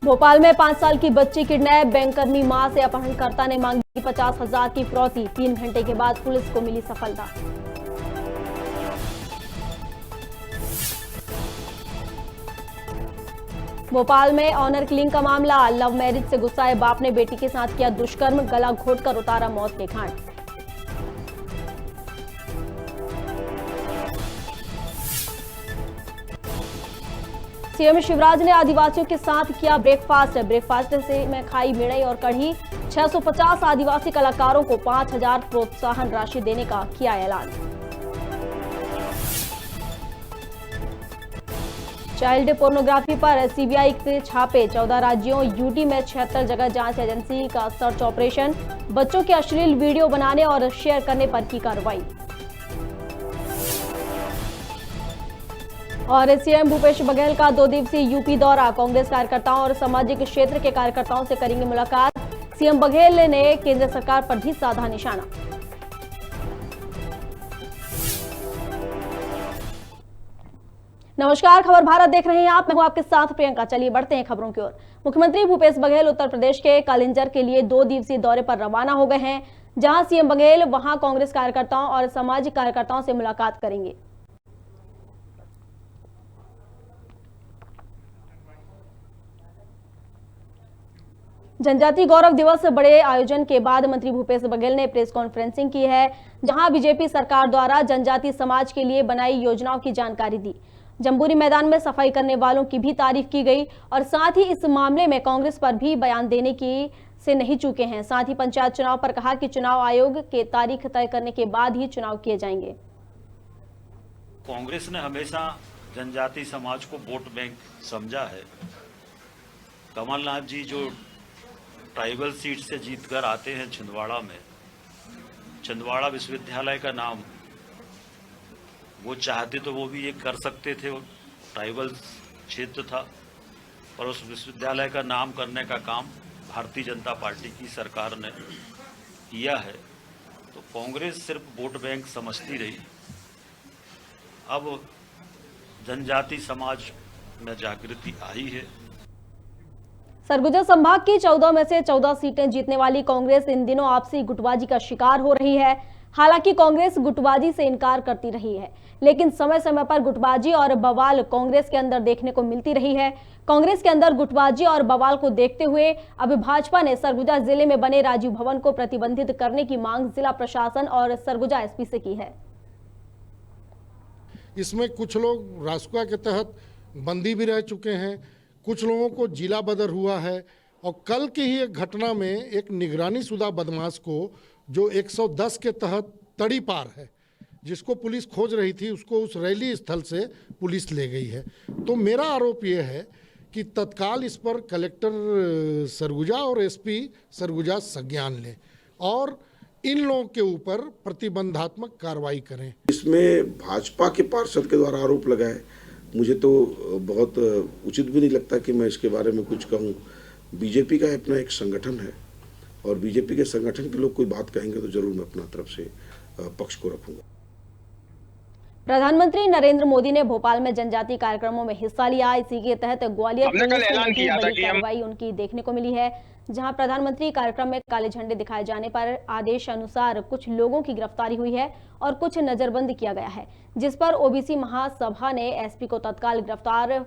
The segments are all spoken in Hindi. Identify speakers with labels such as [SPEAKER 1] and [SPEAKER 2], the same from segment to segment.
[SPEAKER 1] भोपाल में 5 साल की बच्ची किडनैप, बैंककर्मी मां से अपहरणकर्ता ने मांगी 50,000 की फिरौती। 3 घंटे के बाद पुलिस को मिली सफलता। भोपाल में ऑनर किलिंग का मामला, लव मैरिज से गुस्साए बाप ने बेटी के साथ किया दुष्कर्म, गला घोटकर उतारा मौत के घाट। सीएम शिवराज ने आदिवासियों के साथ किया ब्रेकफास्ट से में खाई मिठाई और कढ़ी। 650 आदिवासी कलाकारों को 5,000 प्रोत्साहन राशि देने का किया ऐलान। चाइल्ड पोर्नोग्राफी पर सीबीआई के छापे, 14 राज्यों, यूटी में 76 जगह जांच एजेंसी का सर्च ऑपरेशन। बच्चों के अश्लील वीडियो बनाने और शेयर करने पर की कार्रवाई। और सीएम भूपेश बघेल का 2 दिवसीय यूपी दौरा, कांग्रेस कार्यकर्ताओं और सामाजिक क्षेत्र के कार्यकर्ताओं से करेंगे मुलाकात। सीएम बघेल ने केंद्र सरकार पर भी साधा निशाना। नमस्कार, खबर भारत देख रहे हैं आप। मैं हूं आपके साथ प्रियंका। चलिए बढ़ते हैं खबरों की ओर। मुख्यमंत्री भूपेश बघेल उत्तर प्रदेश के कालिंजर के लिए 2 दिवसीय दौरे पर रवाना हो गए हैं, जहां सीएम बघेल वहां कांग्रेस कार्यकर्ताओं और सामाजिक कार्यकर्ताओं से मुलाकात करेंगे। जनजाति गौरव दिवस बड़े आयोजन के बाद मंत्री भूपेश बघेल ने प्रेस कॉन्फ्रेंसिंग की है, जहां बीजेपी सरकार द्वारा जनजाति समाज के लिए बनाई योजनाओं की जानकारी दी। जम्बूरी मैदान में सफाई करने वालों की भी तारीफ की गई और साथ ही इस मामले में कांग्रेस पर भी बयान देने की से नहीं चूके हैं। साथ ही पंचायत चुनाव पर कहा कि चुनाव आयोग के तारीख तय करने के बाद ही चुनाव किए जाएंगे।
[SPEAKER 2] कांग्रेस ने हमेशा जनजाति समाज को वोट बैंक समझा है। कमलनाथ जी जो ट्राइबल सीट से जीतकर आते हैं छिंदवाड़ा में, छिंदवाड़ा विश्वविद्यालय का नाम वो चाहते तो वो भी ये कर सकते थे, वो ट्राइबल क्षेत्र था, पर उस विश्वविद्यालय का नाम करने का काम भारतीय जनता पार्टी की सरकार ने किया है। तो कांग्रेस सिर्फ वोट बैंक समझती रही। अब जनजाति समाज में जागृति आई है।
[SPEAKER 1] सरगुजा संभाग की 14 में से 14 सीटें जीतने वाली कांग्रेस इन दिनों आपसी गुटबाजी का शिकार हो रही है। हालांकि कांग्रेस गुटबाजी से इनकार करती रही है, लेकिन समय समय पर गुटबाजी और बवाल कांग्रेस के अंदर देखने को मिलती रही है। कांग्रेस के अंदर गुटबाजी और बवाल को देखते हुए अब भाजपा ने सरगुजा जिले में बने राजीव भवन को प्रतिबंधित करने की मांग जिला प्रशासन और सरगुजा एसपी से की है।
[SPEAKER 3] इसमें कुछ लोग रासुका के तहत बंदी भी रह चुके हैं, कुछ लोगों को जिला बदर हुआ है। और कल की ही एक घटना में एक निगरानी शुदा बदमाश को जो 110 के तहत तड़ी पार है, जिसको पुलिस खोज रही थी, उसको उस रैली स्थल से पुलिस ले गई है। तो मेरा आरोप ये है कि तत्काल इस पर कलेक्टर सरगुजा और एसपी सरगुजा संज्ञान लें और इन लोगों के ऊपर प्रतिबंधात्मक कार्रवाई करें।
[SPEAKER 4] इसमें भाजपा के पार्षद के द्वारा आरोप लगाए, मुझे तो बहुत उचित भी नहीं लगता कि मैं इसके बारे में कुछ कहूँ। बीजेपी का अपना एक संगठन है और बीजेपी के संगठन के लोग कोई बात कहेंगे तो जरूर मैं अपना तरफ से पक्ष को रखूंगा।
[SPEAKER 1] प्रधानमंत्री नरेंद्र मोदी ने भोपाल में जनजातीय कार्यक्रमों में हिस्सा लिया। इसी के तहत ग्वालियर पुलिस की बड़ी कार्रवाई उनकी देखने को मिली है, जहां प्रधानमंत्री कार्यक्रम में काले झंडे दिखाए जाने पर आदेश अनुसार कुछ लोगों की गिरफ्तारी हुई है और कुछ नजरबंद किया गया है, जिस पर ओबीसी महासभा ने एसपी को तत्काल गिरफ्तार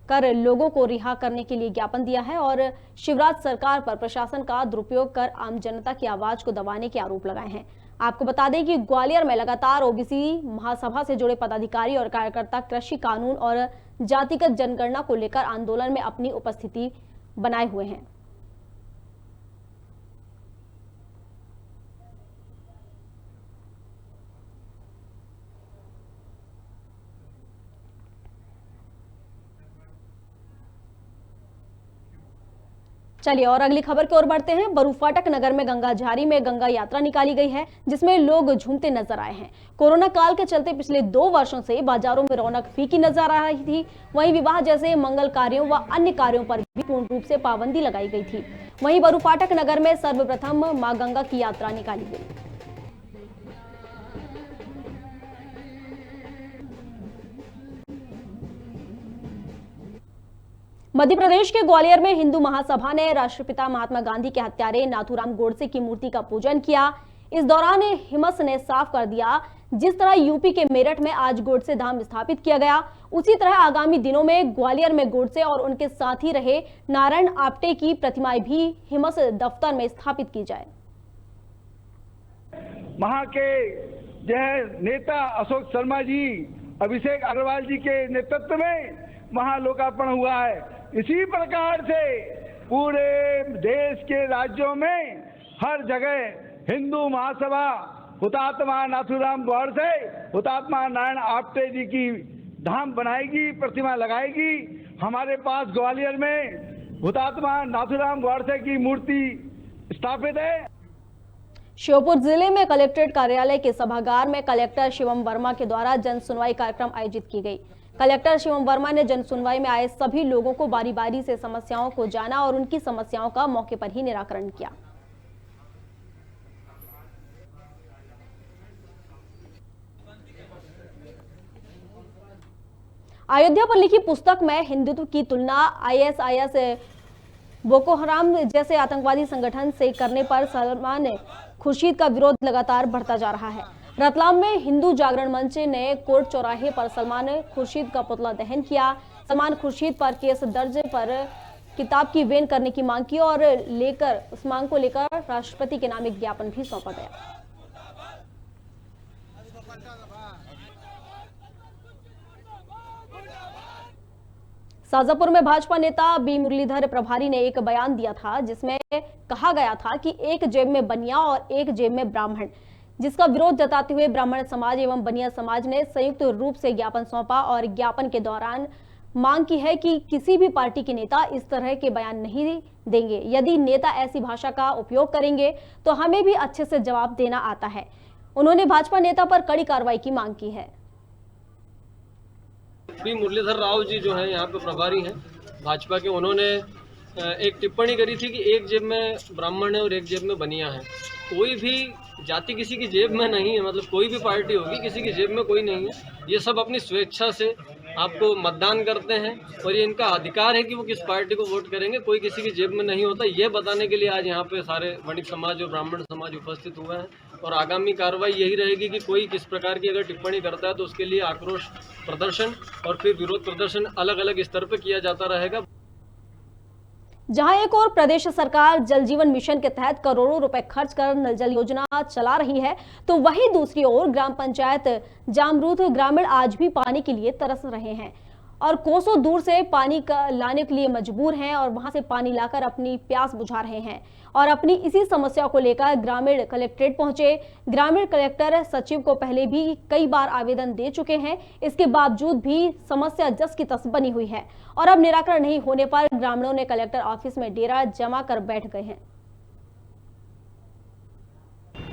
[SPEAKER 1] कर लोगों को रिहा करने के लिए ज्ञापन दिया है और शिवराज सरकार पर प्रशासन का दुरुपयोग कर आम जनता की आवाज को दबाने के आरोप लगाए हैं। आपको बता दें कि ग्वालियर में लगातार ओबीसी महासभा से जुड़े पदाधिकारी और कार्यकर्ता कृषि कानून और जातिगत जनगणना को लेकर आंदोलन में अपनी उपस्थिति बनाए हुए हैं। चलिए और अगली खबर की ओर बढ़ते हैं। बरूफाटक नगर में गंगा झारी में गंगा यात्रा निकाली गई है, जिसमें लोग झूमते नजर आए हैं। कोरोना काल के चलते पिछले 2 वर्षों से बाजारों में रौनक फीकी नजर आ रही थी। वहीं विवाह जैसे मंगल कार्यों व अन्य कार्यों पर भी पूर्ण रूप से पाबंदी लगाई गई थी। वहीं बरूफाटक नगर में सर्वप्रथम मां गंगा की यात्रा निकाली गई। मध्य प्रदेश के ग्वालियर में हिंदू महासभा ने राष्ट्रपिता महात्मा गांधी के हत्यारे नाथूराम गोडसे की मूर्ति का पूजन किया। इस दौरान हिमस ने साफ कर दिया, जिस तरह यूपी के मेरठ में आज गोडसे धाम स्थापित किया गया, उसी तरह आगामी दिनों में ग्वालियर में गोडसे और उनके साथी रहे नारायण आप्टे की प्रतिमाएं भी हिमस दफ्तर में स्थापित की जाए।
[SPEAKER 5] वहां के जो है नेता अशोक शर्मा जी, अभिषेक अग्रवाल जी के नेतृत्व में वहां लोकार्पण हुआ है। इसी प्रकार से पूरे देश के राज्यों में हर जगह हिंदू महासभा हुतात्मा नाथूराम गोडसे, हुतात्मा नारायण आप्टे जी की धाम बनाएगी, प्रतिमा लगाएगी। हमारे पास ग्वालियर में हुतात्मा नाथूराम गोडसे की मूर्ति स्थापित है।
[SPEAKER 1] श्योपुर जिले में कलेक्ट्रेट कार्यालय के सभागार में कलेक्टर शिवम वर्मा के द्वारा जन सुनवाई कार्यक्रम आयोजित की गई। कलेक्टर शिवम वर्मा ने जन सुनवाई में आए सभी लोगों को बारी बारी से समस्याओं को जाना और उनकी समस्याओं का मौके पर ही निराकरण किया। अयोध्या पर लिखी पुस्तक में हिंदुत्व की तुलना आईएसआईएस, बोको हराम जैसे आतंकवादी संगठन से करने पर सलमान खुर्शीद का विरोध लगातार बढ़ता जा रहा है। रतलाम में हिंदू जागरण मंच ने कोर्ट चौराहे पर सलमान खुर्शीद का पुतला दहन किया। सलमान खुर्शीद पर केस दर्ज पर किताब की वेन करने की मांग की और उस मांग को लेकर राष्ट्रपति के नाम एक ज्ञापन भी सौंपा गया। शाजापुर में भाजपा नेता बी मुरलीधर प्रभारी ने एक बयान दिया था, जिसमें कहा गया था कि एक जेब में बनिया और एक जेब में ब्राह्मण, जिसका विरोध जताते हुए ब्राह्मण समाज एवं बनिया समाज ने संयुक्त रूप से ज्ञापन सौंपा और ज्ञापन के दौरान मांग की है कि किसी भी पार्टी के नेता इस तरह के बयान नहीं देंगे। यदि नेता ऐसी भाषा का उपयोग करेंगे तो हमें भी अच्छे से जवाब देना आता है। उन्होंने भाजपा नेता पर कड़ी कार्रवाई की मांग की है।
[SPEAKER 6] बी मुरलीधर राव जी जो है यहाँ पे प्रभारी हैं भाजपा के, उन्होंने एक टिप्पणी करी थी कि एक जेब में ब्राह्मण है और एक जेब में बनिया है। कोई भी जाति किसी की जेब में नहीं है, मतलब कोई भी पार्टी होगी किसी की जेब में कोई नहीं है। ये सब अपनी स्वेच्छा से आपको मतदान करते हैं और ये इनका अधिकार है कि वो किस पार्टी को वोट करेंगे। कोई किसी की जेब में नहीं होता, ये बताने के लिए आज यहाँ पे सारे वणिक समाज और ब्राह्मण समाज उपस्थित हुए हैं। और आगामी कार्रवाई यही रहेगी कि कोई किस प्रकार की अगर टिप्पणी करता है तो उसके लिए आक्रोश प्रदर्शन और फिर विरोध प्रदर्शन अलग अलग स्तर पर किया जाता रहेगा।
[SPEAKER 1] जहां एक और प्रदेश सरकार जल जीवन मिशन के तहत करोड़ों रुपए खर्च कर नल जल योजना चला रही है, तो वहीं दूसरी ओर ग्राम पंचायत जामरूद ग्रामीण आज भी पानी के लिए तरस रहे हैं और कोसों दूर से पानी लाने के लिए मजबूर हैं और वहां से पानी लाकर अपनी प्यास बुझा रहे हैं। और अपनी इसी समस्या को लेकर ग्रामीण कलेक्ट्रेट पहुंचे। ग्रामीण कलेक्टर सचिव को पहले भी कई बार आवेदन दे चुके हैं, इसके बावजूद भी समस्या जस की तस बनी हुई है और अब निराकरण नहीं होने पर ग्रामीणों ने कलेक्टर ऑफिस में डेरा जमा कर बैठ गए हैं।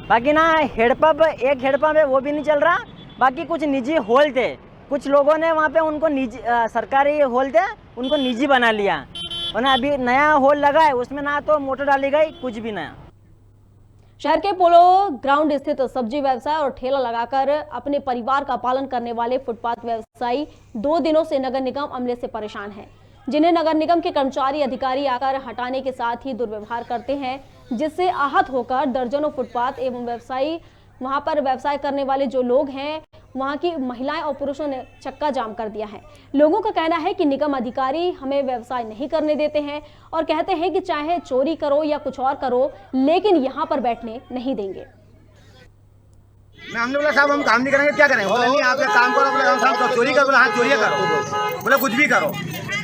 [SPEAKER 7] बाकी ना हेडपंप, एक हेडपंप है वो भी नहीं चल रहा। बाकी कुछ निजी होल थे, कुछ लोगों ने वहाँ पे उनको निजी सरकारी होल थे उनको निजी बना लिया और ना अभी नया होल लगा है, उसमें ना तो मोटर डाली गई, कुछ भी नया।
[SPEAKER 1] शहर के पोलो ग्राउंड स्थित सब्जी व्यवसाय और ठेला लगाकर अपने परिवार का पालन करने वाले फुटपाथ व्यवसायी 2 दिनों से नगर निगम अमले से परेशान हैं, जिन्हें नगर निगम के कर्मचारी अधिकारी आकर हटाने के साथ ही दुर्व्यवहार करते हैं, जिससे आहत होकर दर्जनों फुटपाथ एवं व्यवसायी वहां पर व्यवसाय करने वाले जो लोग हैं वहां की महिलाएं और पुरुषों ने चक्का जाम कर दिया है। लोगों का कहना है कि निगम अधिकारी हमें व्यवसाय नहीं करने देते हैं और कहते हैं कि चाहे चोरी करो या कुछ और करो, लेकिन यहां पर बैठने नहीं देंगे।
[SPEAKER 8] हमने बोला साहब हम काम नहीं करेंगे, क्या करें? बोले नहीं आप काम करो। बोले हम साहब चोरी करो। बोले हाँ चोरिया करो। बोले कुछ भी करो,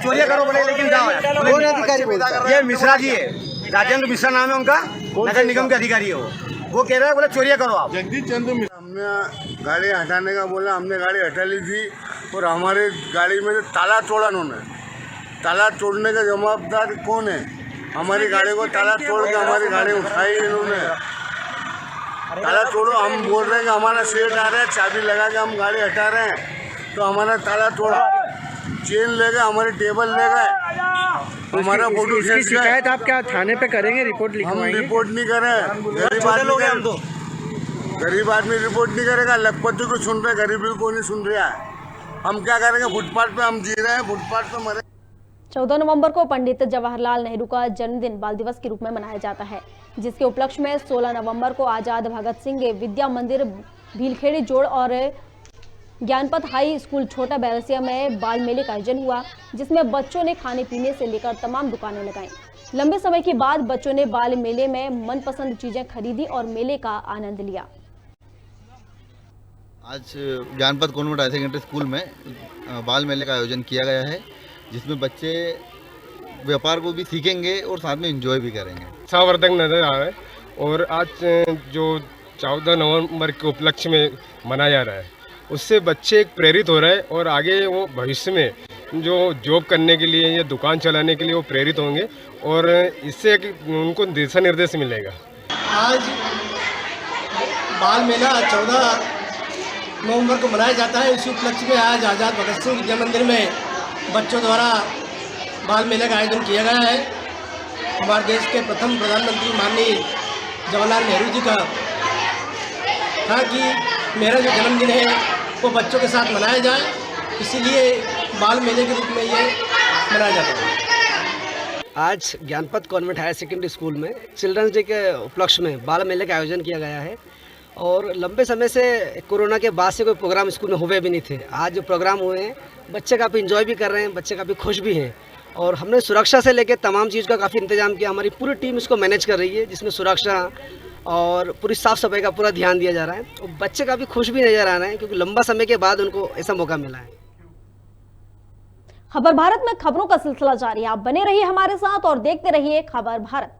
[SPEAKER 8] चोरिया करो। बोले लेकिन जाओ। ये मिश्रा जी है, राजेंद्र मिश्रा नाम है उनका, नगर निगम के अधिकारी है वो कह रहे हैं बोले चोरिया करो आप।
[SPEAKER 3] जगदीश चंद्र
[SPEAKER 9] हमने गाड़ी हटाने का बोला, हमने गाड़ी हटा ली थी और हमारी गाड़ी में ताला तोड़ा उन्होंने। ताला तोड़ने का जवाबदार कौन है? हमारी गाड़ी को ताला तोड़ के हमारी गाड़ी उठाई इन्होंने। ताला तोड़ो, हम बोल रहे हैं कि हमारा सेठ आ रहा है, चाबी लगा के हम गाड़ी हटा रहे हैं तो हमारा ताला तोड़ा, चेन ले गए, हमारी टेबल ले गए, हमारा फोटो खींच।
[SPEAKER 8] शिकायत आप क्या थाने पे करेंगे, रिपोर्ट लिखवाएंगे?
[SPEAKER 9] हम रिपोर्ट नहीं करें, गरीब आदमी रिपोर्ट नहीं करेगा। लखपति को सुन रहे, गरीबी को नहीं सुन रहा है। हम क्या करेंगे? फुटपाथ पे हम जी रहे हैं, फुटपाथ पे मरे।
[SPEAKER 1] 14 नवंबर को पंडित जवाहरलाल नेहरू का जन्मदिन बाल दिवस के रूप में मनाया जाता है, जिसके उपलक्ष्य में 16 नवंबर को आजाद भगत सिंह विद्या मंदिर भीलखेड़ी जोड़ और ज्ञानपथ हाई स्कूल छोटा बैरसिया में बाल मेले का आयोजन हुआ, जिसमें बच्चों ने खाने पीने से लेकर तमाम दुकानें लगाईं। लंबे समय के बाद बच्चों ने बाल मेले में मनपसंद चीजें खरीदी और मेले का आनंद लिया।
[SPEAKER 10] आज ज्ञानपथ कॉन्वेंट हायर सेकेंडरी स्कूल में बाल मेले का आयोजन किया गया है, जिसमें बच्चे व्यापार को भी सीखेंगे और साथ में एंजॉय भी करेंगे।
[SPEAKER 11] उत्साहवर्धक नजर आ रहा है और आज जो 14 नवंबर के उपलक्ष्य में मनाया जा रहा है, उससे बच्चे प्रेरित हो रहे हैं और आगे वो भविष्य में जो जॉब करने के लिए या दुकान चलाने के लिए वो प्रेरित होंगे और इससे उनको दिशा निर्देश मिलेगा।
[SPEAKER 12] आज बाल मेला 14 नवंबर को मनाया जाता है। इसी उपलक्ष्य में आज आजाद भगत सिंह विद्या मंदिर में बच्चों द्वारा बाल मेले का आयोजन किया गया है। हमारे देश के प्रथम प्रधानमंत्री माननीय जवाहरलाल नेहरू जी का था कि मेरा जो जन्मदिन है वो बच्चों के साथ मनाया जाए, इसीलिए बाल मेले के रूप में ये मनाया जाता है।
[SPEAKER 13] आज ज्ञानपथ कॉन्वेंट हायर सेकेंडरी स्कूल में चिल्ड्रंस डे के उपलक्ष्य में बाल मेले का आयोजन किया गया है और लंबे समय से कोरोना के बाद से कोई प्रोग्राम स्कूल में हुए भी नहीं थे। आज जो प्रोग्राम हुए हैं, बच्चे काफ़ी इंजॉय भी कर रहे हैं, बच्चे काफ़ी खुश भी हैं और हमने सुरक्षा से लेकर तमाम चीज़ का काफ़ी इंतजाम किया। हमारी पूरी टीम इसको मैनेज कर रही है, जिसमें सुरक्षा और पूरी साफ़ सफाई का पूरा ध्यान दिया जा रहा है और बच्चे काफ़ी खुश भी नज़र आ रहे हैं क्योंकि लंबा समय के बाद उनको ऐसा मौका मिला है।
[SPEAKER 1] खबर भारत में खबरों का सिलसिला जारी है। आप बने रहिए हमारे साथ और देखते रहिए खबर भारत।